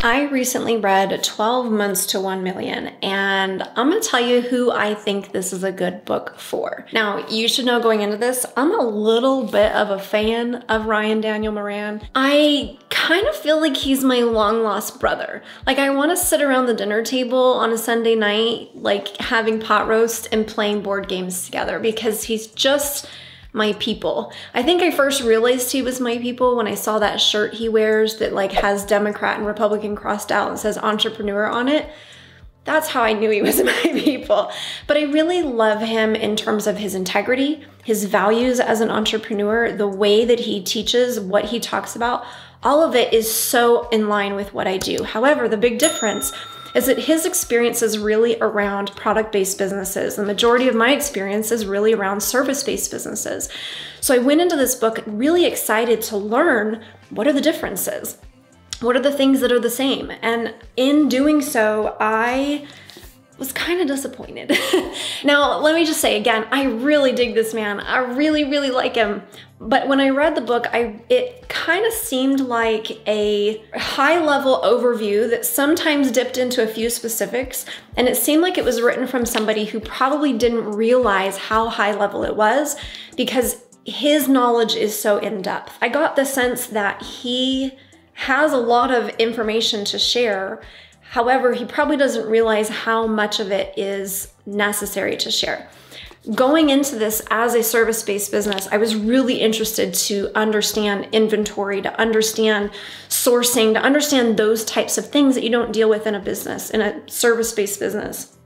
I recently read 12 Months to 1 Million, and I'm gonna tell you who I think this is a good book for. Now, you should know going into this, I'm a little bit of a fan of Ryan Daniel Moran. I kind of feel like he's my long lost brother. Like, I wanna sit around the dinner table on a Sunday night, like having pot roast and playing board games together, because he's just my people. I think I first realized he was my people when I saw that shirt he wears that like has Democrat and Republican crossed out and says entrepreneur on it. That's how I knew he was my people. But I really love him in terms of his integrity, his values as an entrepreneur, the way that he teaches, what he talks about. All of it is so in line with what I do. However, the big difference is that his experience is really around product-based businesses. The majority of my experience is really around service-based businesses. So I went into this book really excited to learn what are the differences? What are the things that are the same? And in doing so, I was kind of disappointed. Now, let me just say again, I really dig this man. I really, really like him. But when I read the book, it kind of seemed like a high-level overview that sometimes dipped into a few specifics, and it seemed like it was written from somebody who probably didn't realize how high-level it was because his knowledge is so in-depth. I got the sense that he has a lot of information to share. However, he probably doesn't realize how much of it is necessary to share. Going into this as a service-based business, I was really interested to understand inventory, to understand sourcing, to understand those types of things that you don't deal with in a business, in a service-based business,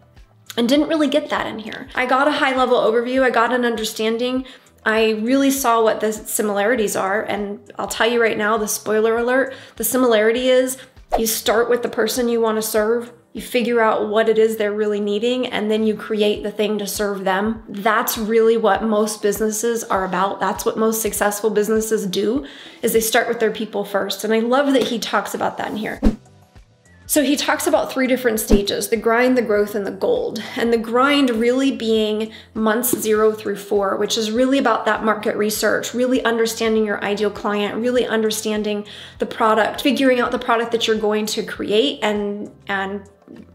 and didn't really get that in here. I got a high-level overview, I got an understanding, I really saw what the similarities are, and I'll tell you right now, the spoiler alert, the similarity is you start with the person you want to serve, you figure out what it is they're really needing, and then you create the thing to serve them. That's really what most businesses are about. That's what most successful businesses do, is they start with their people first. And I love that he talks about that in here. So he talks about 3 different stages: the grind, the growth, and the gold. And the grind really being months 0 through 4, which is really about that market research, really understanding your ideal client, really understanding the product, figuring out the product that you're going to create and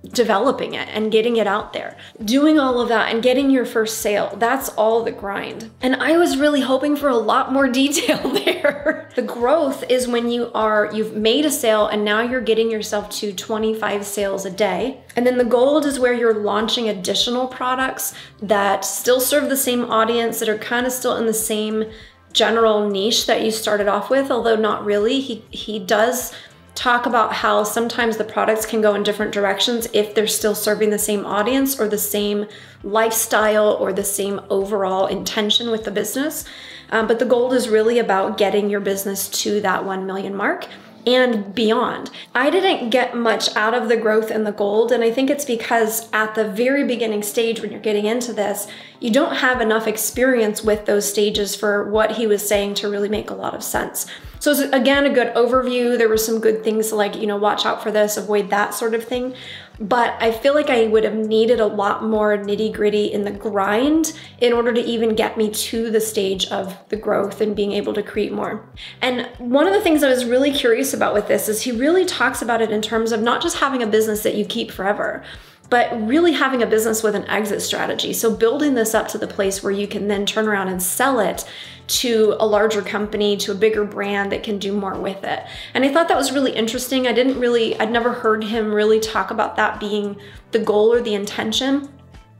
developing it and getting it out there. Doing all of that and getting your first sale, that's all the grind. And I was really hoping for a lot more detail there. The growth is when you've made a sale and now you're getting yourself to 25 sales a day. And then the gold is where you're launching additional products that still serve the same audience, that are kind of still in the same general niche that you started off with, although not really. He does talk about how sometimes the products can go in different directions if they're still serving the same audience or the same lifestyle or the same overall intention with the business. But the goal is really about getting your business to that 1 million mark and beyond. I didn't get much out of the growth and the gold, and I think it's because at the very beginning stage when you're getting into this, you don't have enough experience with those stages for what he was saying to really make a lot of sense. So it's, again, a good overview. There were some good things like, watch out for this, avoid that sort of thing. But I feel like I would have needed a lot more nitty gritty in the grind in order to even get me to the stage of the growth and being able to create more. And one of the things I was really curious about with this is he really talks about it in terms of not just having a business that you keep forever, but really having a business with an exit strategy. So building this up to the place where you can then turn around and sell it to a larger company, to a bigger brand that can do more with it. And I thought that was really interesting. I'd never heard him really talk about that being the goal or the intention.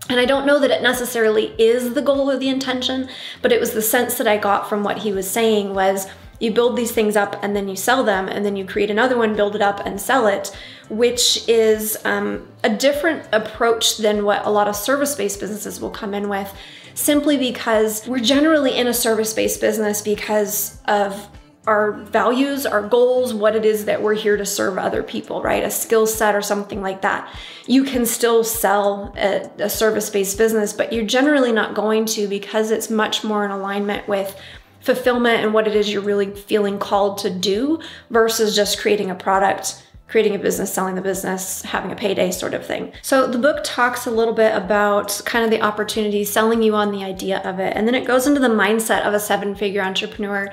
And I don't know that it necessarily is the goal or the intention, but it was the sense that I got from what he was saying was, you build these things up and then you sell them, and then you create another one, build it up and sell it, which is a different approach than what a lot of service-based businesses will come in with, simply because we're generally in a service-based business because of our values, our goals, what it is that we're here to serve other people, right? A skill set or something like that. You can still sell a service-based business, but you're generally not going to, because it's much more in alignment with fulfillment and what it is you're really feeling called to do versus just creating a product, creating a business, selling the business, having a payday sort of thing. So the book talks a little bit about kind of the opportunity, selling you on the idea of it. And then it goes into the mindset of a 7-figure entrepreneur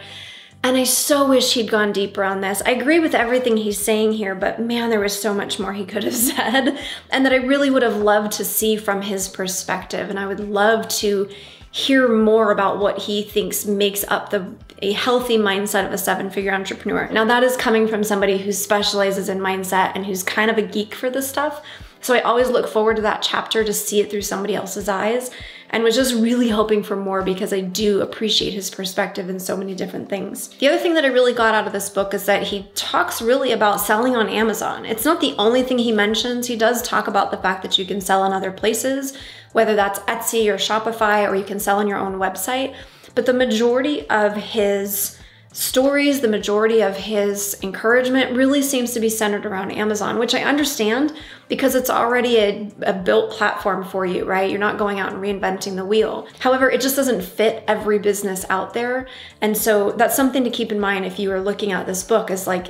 And I so wish he'd gone deeper on this. I agree with everything he's saying here, but man, there was so much more he could have said, and that I really would have loved to see from his perspective. And I would love to hear more about what he thinks makes up a healthy mindset of a 7-figure entrepreneur. Now, that is coming from somebody who specializes in mindset and who's kind of a geek for this stuff. So I always look forward to that chapter to see it through somebody else's eyes, and was just really hoping for more because I do appreciate his perspective in so many different things. The other thing that I really got out of this book is that he talks really about selling on Amazon. It's not the only thing he mentions. He does talk about the fact that you can sell on other places, whether that's Etsy or Shopify, or you can sell on your own website. But the majority of his stories, the majority of his encouragement really seems to be centered around Amazon, which I understand because it's already a built platform for you, right? You're not going out and reinventing the wheel. However, it just doesn't fit every business out there. And so that's something to keep in mind if you are looking at this book, is like,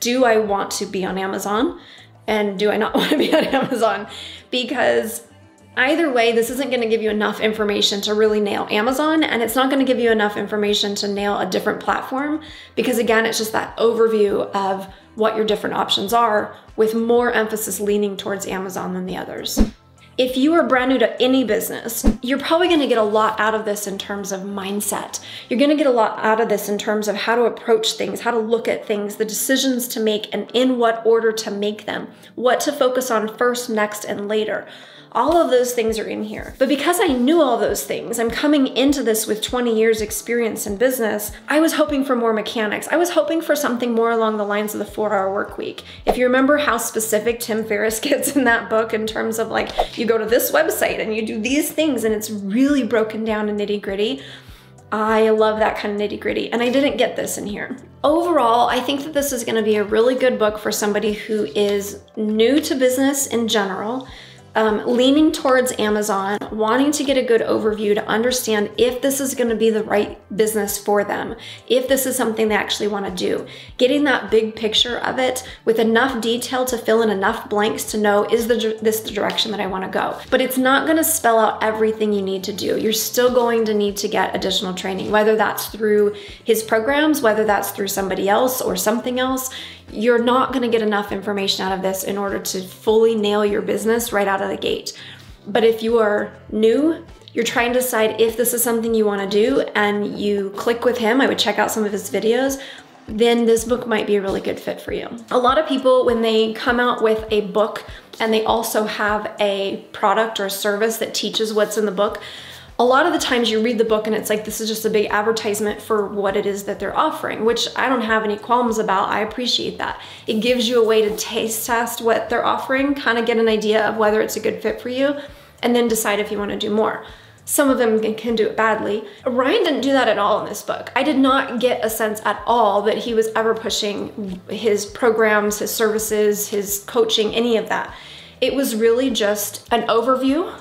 do I want to be on Amazon? And do I not want to be on Amazon? Because either way, this isn't going to give you enough information to really nail Amazon, and it's not going to give you enough information to nail a different platform, because again, it's just that overview of what your different options are, with more emphasis leaning towards Amazon than the others. If you are brand new to any business, you're probably going to get a lot out of this in terms of mindset. You're going to get a lot out of this in terms of how to approach things, how to look at things, the decisions to make, and in what order to make them, what to focus on first, next, and later. All of those things are in here. But because I knew all those things, I'm coming into this with 20 years experience in business, I was hoping for more mechanics. I was hoping for something more along the lines of the 4-hour work week. If you remember how specific Tim Ferriss gets in that book in terms of like, you go to this website and you do these things, and it's really broken down and nitty gritty. I love that kind of nitty gritty, and I didn't get this in here. Overall, I think that this is gonna be a really good book for somebody who is new to business in general, leaning towards Amazon, wanting to get a good overview to understand if this is going to be the right business for them, if this is something they actually want to do. Getting that big picture of it with enough detail to fill in enough blanks to know, is this the direction that I want to go? But it's not going to spell out everything you need to do. You're still going to need to get additional training, whether that's through his programs, whether that's through somebody else or something else. You're not going to get enough information out of this in order to fully nail your business right out of the gate. But if you are new, you're trying to decide if this is something you want to do, and you click with him, I would check out some of his videos, then this book might be a really good fit for you. A lot of people, when they come out with a book and they also have a product or service that teaches what's in the book, a lot of the times you read the book and it's like, this is just a big advertisement for what it is that they're offering, which I don't have any qualms about. I appreciate that. It gives you a way to taste test what they're offering, kind of get an idea of whether it's a good fit for you, and then decide if you want to do more. Some of them can do it badly. Ryan didn't do that at all in this book. I did not get a sense at all that he was ever pushing his programs, his services, his coaching, any of that. It was really just an overview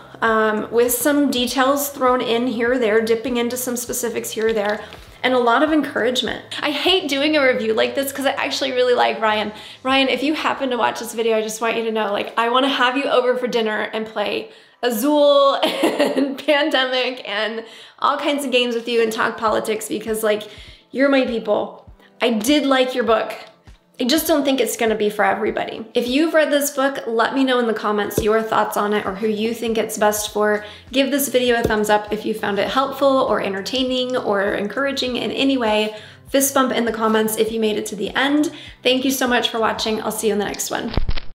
with some details thrown in here or there, dipping into some specifics here or there, and a lot of encouragement. I hate doing a review like this because I actually really like Ryan. Ryan, if you happen to watch this video, I just want you to know, like, I want to have you over for dinner and play Azul and Pandemic and all kinds of games with you and talk politics, because like, you're my people. I did like your book. I just don't think it's gonna be for everybody. If you've read this book, let me know in the comments your thoughts on it or who you think it's best for. Give this video a thumbs up if you found it helpful or entertaining or encouraging in any way. Fist bump in the comments if you made it to the end. Thank you so much for watching. I'll see you in the next one.